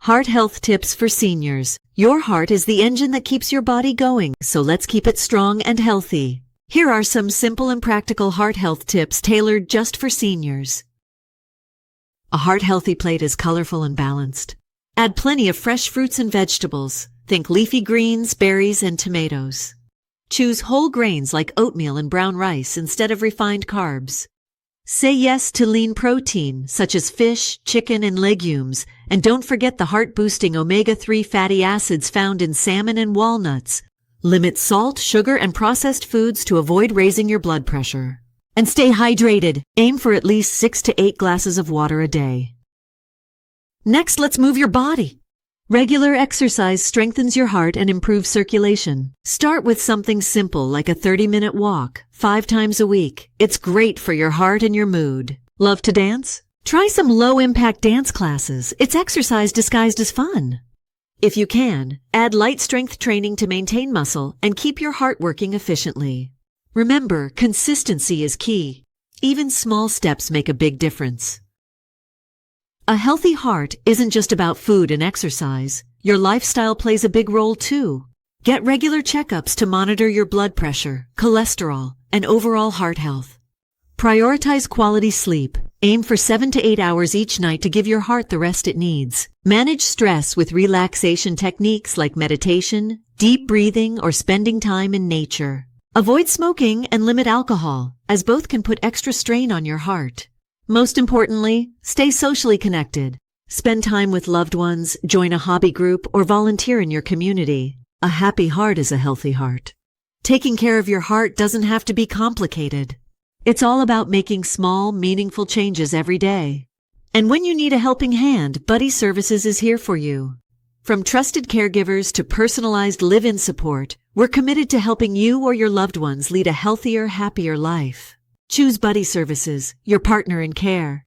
Heart health tips for seniors. Your heart is the engine that keeps your body going, so let's keep it strong and healthy. Here are some simple and practical heart health tips tailored just for seniors. A heart-healthy plate is colorful and balanced. Add plenty of fresh fruits and vegetables. Think leafy greens, berries, and tomatoes. Choose whole grains like oatmeal and brown rice instead of refined carbs. Say yes to lean protein, such as fish, chicken, and legumes, and don't forget the heart-boosting omega-3 fatty acids found in salmon and walnuts. Limit salt, sugar, and processed foods to avoid raising your blood pressure. And stay hydrated. Aim for at least 6 to 8 glasses of water a day. Next, let's move your body. Regular exercise strengthens your heart and improves circulation. Start with something simple like a 30-minute walk, 5 times a week. It's great for your heart and your mood. Love to dance? Try some low-impact dance classes. It's exercise disguised as fun. If you can, add light strength training to maintain muscle and keep your heart working efficiently. Remember, consistency is key. Even small steps make a big difference. A healthy heart isn't just about food and exercise. Your lifestyle plays a big role too. Get regular checkups to monitor your blood pressure, cholesterol, and overall heart health. Prioritize quality sleep. Aim for 7 to 8 hours each night to give your heart the rest it needs. Manage stress with relaxation techniques like meditation, deep breathing, or spending time in nature. Avoid smoking and limit alcohol, as both can put extra strain on your heart. Most importantly, stay socially connected. Spend time with loved ones, join a hobby group, or volunteer in your community. A happy heart is a healthy heart. Taking care of your heart doesn't have to be complicated. It's all about making small, meaningful changes every day. And when you need a helping hand, Buddy Services is here for you. From trusted caregivers to personalized live-in support, we're committed to helping you or your loved ones lead a healthier, happier life. Choose Buddy Services, your partner in care.